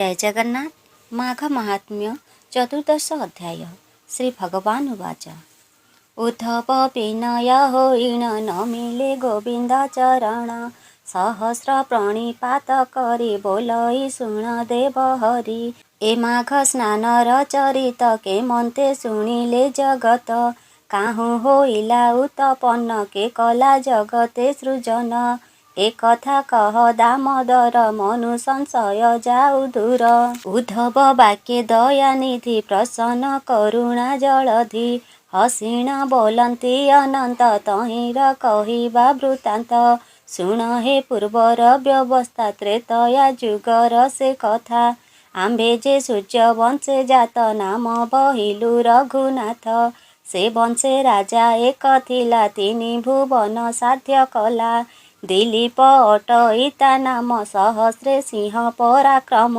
जय जगन्नाथ। माघ महात्म्य चतुर्दश अध्याय। श्री भगवान उवाच उद्धव विनय होइण न मिले गोविंद चरण सहस्र प्रणिपात करी बोलई शुण देव हरि ए माघ स्नानर चरित के मन्ते शुणिले जगत काहु होइला उत्पन्न के कला जगते सृजन ए कथा कह दामोदर मनु संशय जाऊ दूर उद्धव वाक्य दयानिधि प्रसन्न करुणा जलधि हसीण बोलन्ती अनंत तहिर कहिबा वृत्तान्त शुण हे पूर्वर व्यवस्था त्रेतया जुगर से कथा आम्भे जे सूर्य वंशे जात नाम बहिलु रघुनाथ से वंशे राजा एक थिला तिनी भुवन साध्य कला दिलीप अटईता नाम सहस्रे सिंह पराक्रम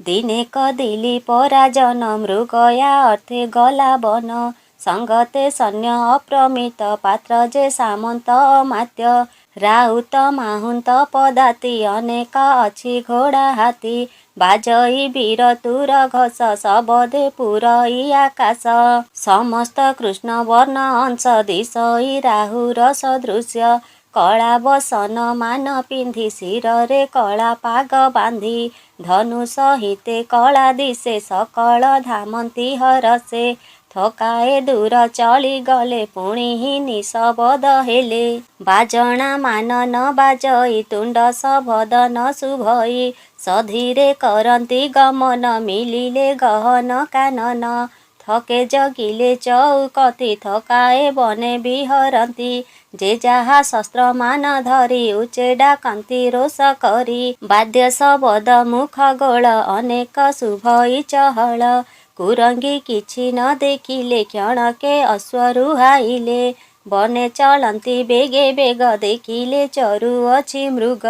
दिनेक दिलीप राजन मृगया अर्थे गला बन संगते सैन्य अप्रमित पात्र जे सामंत अमात्य राउत माहुंत पदाति अनेक अछि घोड़ा हाथी बाजई वीर तुर घस सबदे पुरई आकाश समस्त कृष्ण वर्ण अंश दिशई राहुर सदृश्य कला बसन मान पिंधि शिरे कला पाग बांधि धनु सहिते कला दिशे सकल धामंती हरसे थकाए दूर चली गले पुणी ही निशबद हेले बाजणा मान न बाजई तुंड सबद न शुभई सधीरे करंती गमन मिलिले गहन कानन थके जगिले चौकती थकाए बने बिहरंती जे जहा शस्त्र मान धरी उचेडा कांति रोष करी बाद्य सबद मुख गोल अनेक शुभई चहल कुरंगी किछि न देखिले क्षणके अश्वरुहाइले बने चलंती बेगे बेग देखिले चरुअछि मृग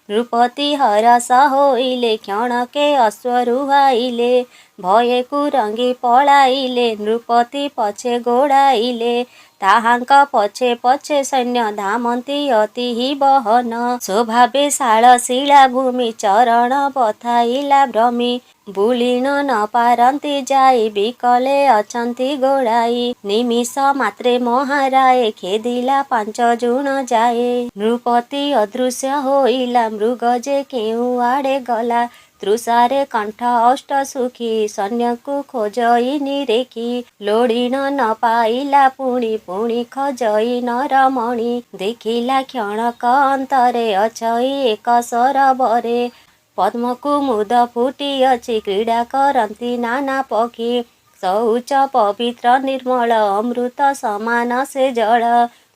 नृपति हरस होइले क्षणके अश्वरुहाइले भये कुरंगी पळाइले नृपति पछे गोड़ाइले ताहांक पछे पछे सैन्य धामंती अति ही बहन स्वभावे शाल शिला भूमि चरण बथाइला भ्रमी बुलीन न पारंती जाई बिकले अछंती गोड़ाई निमिष मात्रे महाराए खेदिला पांच जुण जाए नृपति अदृश्य होइला मृग जे केउ आड़े गला तृषारे कंठ अष्ट सुखी सैन्य को खोजई निरेखी लोड़ीन न पाइला पुणी पुणी खजई नरमणि देखिला क्षणक अंतरे अछई एक सरबरे पद्म कुमुद फुटी अछि क्रीड़ा करंती नाना पक्षी शौच पवित्र निर्मल अमृत समान से जल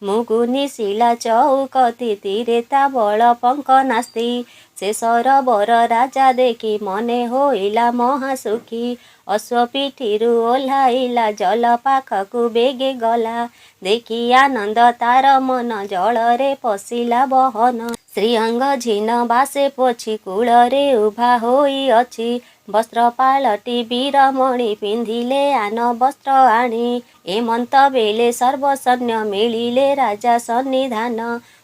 मुगुनी शिला चौकती तीरे ता बल पंक नास्ति से सरबर राजा देखी मने होइला महासुखी अश्वपीठिरु ओह्लाइला जल पाखकु बेगे गला देखी आनंद तार मन जलरे पशिला बहन श्रीअंग झिन बासे पोछि कूଳରେ उभा होई अछि वस्त्र पालटी वीरमणि पिंधिले आन वस्त्र आणी एमंत बेले सर्वसैन्य मिलिले राजा सन्निधान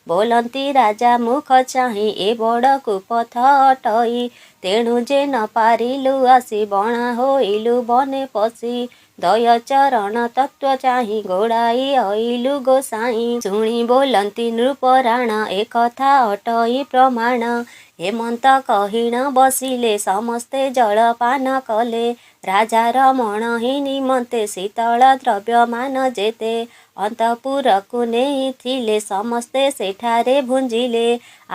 बोलंती राजा मुख चाहि ए बड़ कुपथ अटई तेणु जे न पारिलु आसी बणा होइलु बने पशि दय चरण तत्व चाहि गोड़ाई अइलु गोसाई शुणी बोलंती नृपराण ए कथा अटई प्रमाण हेमंत कहिण बसिले समस्ते जलपान कले राजार मन ही निमंते शीतल द्रव्यमान जेते अंतपुरकु नेइथिले समस्ते सेठारे भुंजिले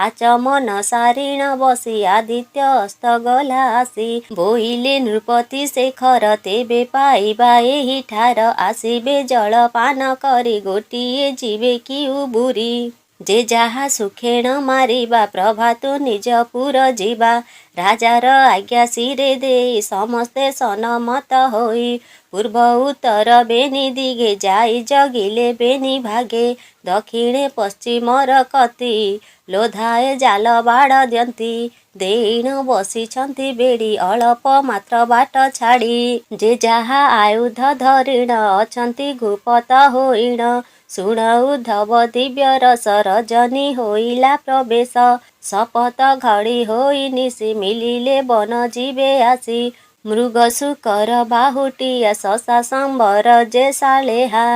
आचमन सारिण बसी आदित्य अस्त गला आसी बोइले नृपति शेखर तेबे पाइबा एही ठार आसिबे जलपान करी गोटिए जीवे कि उबुरी जे जहा सुखेण मारिबा प्रभातु निज पुर जीवा राजार आज्ञा शिरे देई समस्ते सनमत होई पूर्व उत्तर बेनी दिगे जाई जगिले बेनी भागे दक्षिणे पश्चिमर कति लोधाए जाल बाड़ दियंती देईण बसिछंती बेड़ी अल्प मात्र बाट छाड़ी जे जहा आयुध धरिण अछंती गुपत होइण ଶୁଣ ଉଦ୍ଧବ ଦିବ୍ୟ ରସ ରଜନୀ ହୋଇଲା ପ୍ରବେଶ ଶପଥ ଘଡ଼ି ହୋଇ ନିଶି ମିଳିଲେ ବନ ଯିବେ ଆସି ମୃଗ ଶୁକର ବାହୁଟିଆ ଶଶା ସମ୍ବର ଯେ ସାଲେହା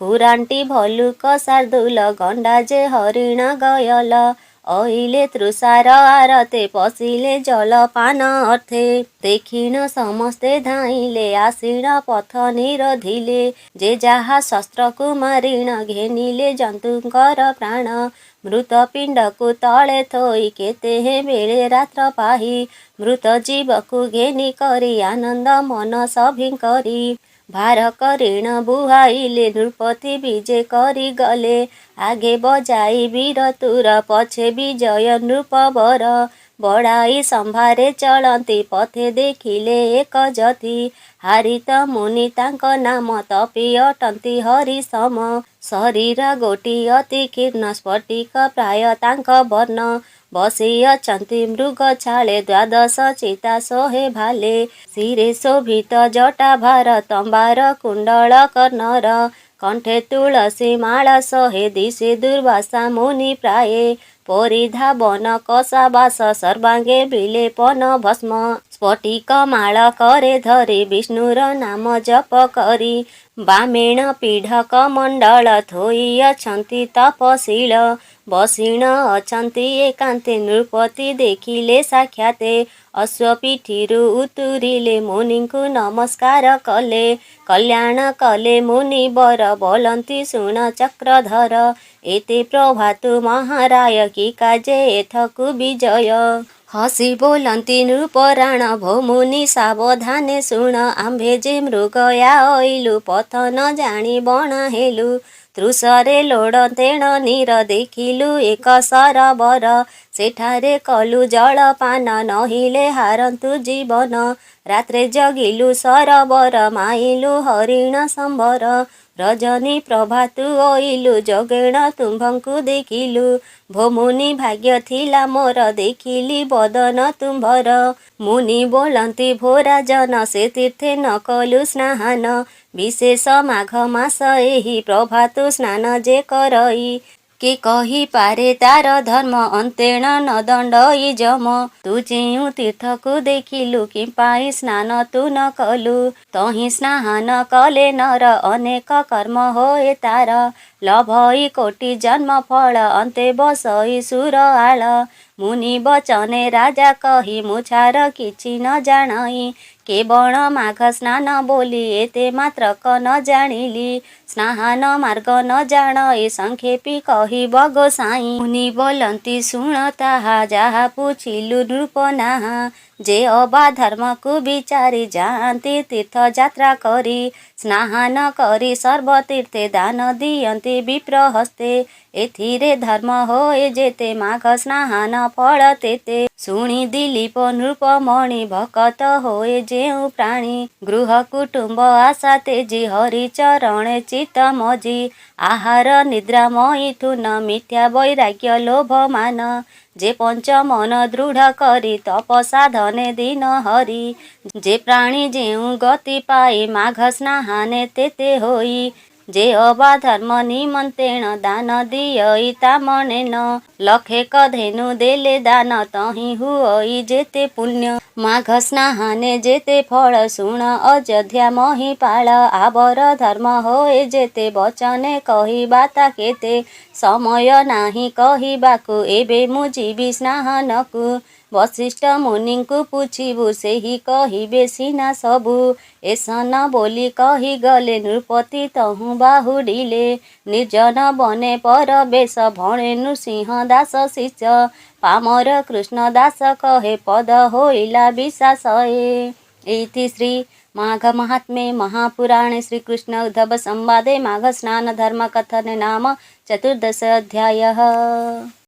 କୁରାଣ୍ଟି ଭଲୁକ ଶାର୍ଦୁଲ ଗଣ୍ଡା ଯେ ହରିଣ ଗୟଲ ଅଇଲେ ତୃଷାର ଆରତେ ପଶିଲେ ଜଳପାନ ଅର୍ଥେ ଦେଖିଣ ସମସ୍ତେ ଧାଇଁଲେ ଆସିଣ ପଥ ନିରୋଧିଲେ ଯେ ଯାହା ଶସ୍ତ୍ରକୁ ମାରିଣ ଘେନିଲେ ଜନ୍ତୁଙ୍କର ପ୍ରାଣ ମୃତ ପିଣ୍ଡକୁ ତଳେ ଥୋଇ କେତେ ବେଳେ ରାତ୍ର ପାହି ମୃତ ଜୀବକୁ ଘେନି କରି ଆନନ୍ଦ ମନ ସଭିଙ୍କରି ଭାର କରିଣ ବୁହାଇଲେ ନୃପତି ବିଜେ କରି ଗଲେ ଆଗେ ବଜାଇ ବୀର ତୁର ପଛେ ବିଜୟ ନୃପବର ବଡ଼ାଇ ସମ୍ଭାରେ ଚଳନ୍ତି ପଥେ ଦେଖିଲେ ଏକ ଯତି ହାରିତ ମୁନି ତାଙ୍କ ନାମ ତପି ଅଟନ୍ତି ହରି ସମ ଶରୀର ଗୋଟି ଅତି କୀର୍ଣ୍ଣ ସ୍ଫଟିକ ପ୍ରାୟ ତାଙ୍କ ବର୍ଣ୍ଣ ବସି ଅଛନ୍ତି ମୃଗ ଛାଳେ ଦ୍ୱାଦଶ ଚିତା ଶୋହେ ଭାଲେ ଶିରେ ଶୋଭିତ ଜଟା ଭାର ତମ୍ବାର କୁଣ୍ଡଳ କର୍ଣ୍ଣର କଣ୍ଠେ ତୁଳସୀ ମାଳ ଶହେ ଦିଶେ ଦୁର୍ବାସା ମୁନି ପ୍ରାୟେ ପରିଧାବନ କଷା ବାସ ସର୍ବାଙ୍ଗେ ବିଲେପନ ଭସ୍ମ ସ୍ଫଟିକ ମାଳ କରେ ଧରି ବିଷ୍ଣୁର ନାମ ଜପ କରି ବାମେଣ ପିଢ଼କ ମଣ୍ଡଳ ଥୋଇ ଅଛନ୍ତି ତପଶୀଳ ବସିଣ ଅଛନ୍ତି ଏକାନ୍ତେ ନୃପତି ଦେଖିଲେ ସାକ୍ଷାତେ ଅଶ୍ୱପିଠିରୁ ଉତୁରିଲେ ମୁନିଙ୍କୁ ନମସ୍କାର କଲେ କଲ୍ୟାଣ କଲେ ମୁନି ବର ବୋଲନ୍ତି ଶୁଣ ଚକ୍ରଧର ଏତେ ପ୍ରଭାତୁ ମହାରାୟ କି କାଜେ ଏଥକୁ ବିଜୟ ହସି ବୋଲନ୍ତି ନୃପରାଣ ଭୌମୁନି ସାବଧାନେ ଶୁଣ ଆମ୍ଭେ ଯେ ମୃଗୟା ଅଇଲୁ ପଥ ନ ଜାଣି ବଣା ହେଲୁ ତୃଷରେ ଲୋଡ଼ ତେଣ ନୀର ଦେଖିଲୁ ଏକ ସରୋବର ସେଠାରେ କଲୁ ଜଳପାନ ନହିଲେ ହାରନ୍ତୁ ଜୀବନ ରାତ୍ରେ ଜଗିଲୁ ସରୋବର ମାଇଲୁ ହରିଣ ସମ୍ବର ରଜନୀ ପ୍ରଭାତୁ ଅଇଲୁ ଯୋଗେଣ ତୁମ୍ଭଙ୍କୁ ଦେଖିଲୁ ଭୌମୁନି ଭାଗ୍ୟ ଥିଲା ମୋର ଦେଖିଲି ବଦନ ତୁମ୍ଭର ମୁନି ବୋଲନ୍ତି ଭୋରାଜନ ସେ ତୀର୍ଥେ ନ କଲୁ ସ୍ନାନ ବିଶେଷ ମାଘ ମାସ ଏହି ପ୍ରଭାତୁ ସ୍ନାନ ଯେ କରଇ କେ କହିପାରେ ତାର ଧର୍ମ ଅନ୍ତେଣ ନ ଦଣ୍ଡଇ ଯମ ତୁ ଯେଉଁ ତୀର୍ଥକୁ ଦେଖିଲୁ କିପାଇଁ ସ୍ନାନ ତୁ ନ କଲୁ ତହିଁ ସ୍ନାନ କଲେ ନର ଅନେକ କର୍ମ ହୋଏ ତାର ଲଭଇ କୋଟି ଜନ୍ମ ଫଳ ଅନ୍ତେ ବସଇ ସୁର ଆଳ ମୁନି ବଚନେ ରାଜା କହି ମୁଛାର କିଛି ନ ଜାଣଇ କେବଳ ମାଘ ସ୍ନାନ ବୋଲି ଏତେ ମାତ୍ରକ ନ ଜାଣିଲି ସ୍ନାନ ମାର୍ଗ ନ ଜାଣଇ ସଂକ୍ଷେପି କହିବ ଗୋସାଇଁ ମୁନି ବୋଲନ୍ତି ଶୁଣ ତାହା ଯାହା ପୁଛିଲୁ ନୃପ ନାହା ଯେ ଅବା ଧର୍ମକୁ ବିଚାରି ଯାଆନ୍ତି ତୀର୍ଥ ଯାତ୍ରା କରି ସ୍ନାନ କରି ସର୍ବତୀର୍ଥେ ଦାନ ଦିଅନ୍ତି ବିପ୍ର ହସ୍ତେ ଏଥିରେ ଧର୍ମ ହୋଏ ଯେତେ ମାଘ ସ୍ନାନ ଫଳ ତେତେ ଶୁଣି ଦିଲୀପ ନୃପମଣି ଭକତ ହୋଏ ଯେଉଁ ପ୍ରାଣୀ ଗୃହ କୁଟୁମ୍ବ ଆଶା ତେଜି ହରିଚରଣେ ଚିତ ମଜି ଆହାର ନିଦ୍ରା ମୈଥୁନ ମିଥ୍ୟା ବୈରାଗ୍ୟ ଲୋଭ ମାନ ଯେ ପଞ୍ଚ ମନ ଦୃଢ଼ କରି ତପ ସାଧନେ ଦିନ ହରି ଯେ ପ୍ରାଣୀ ଯେଉଁ ଗତି ପାଇ ମାଘ ସ୍ନାହାନେ ତେତେ ହୋଇ ଯେ ଅବା ଧର୍ମ ନିମନ୍ତେଣ ଦାନ ଦିଅଇ ତା ମନେନ ଲକ୍ଷେକ ଧେନୁ ଦେଲେ ଦାନ ତହିଁ ହୁଅଇ ଯେତେ ପୁଣ୍ୟ ମାଘ ସ୍ନାହାନେ ଯେତେ ଫଳ ଶୁଣ ଅଯୋଧ୍ୟା ମହିପାଳ ଆବର ଧର୍ମ ହୋଏ ଯେତେ ବଚନେ କହିବା ତା କେତେ ସମୟ ନାହିଁ କହିବାକୁ ଏବେ ମୁଁ ଯିବି ସ୍ନାହାନକୁ ବଶିଷ୍ଠ ମୁନିଙ୍କୁ ପୁଛିବୁ ସେହି କହିବେ ସିନା ସବୁ ଏସନ ବୋଲି କହିଗଲେ ନୃପତି ତହୁଁ ବାହୁଡ଼ିଲେ ନିର୍ଜନ ବନେ ପରବେଶ ଭଣେ ନୃସିଂହ ଦାସ ଶିଷ୍ୟ ପାମର କୃଷ୍ଣ ଦାସ କହେ ପଦ ହୋଇଲା ବିଶାସଏ। इति श्री माघ महात्म्ये महापुराणे श्रीकृष्ण उद्धव संवादे माघ स्नान धर्म कथने नाम 14 अध्यायः।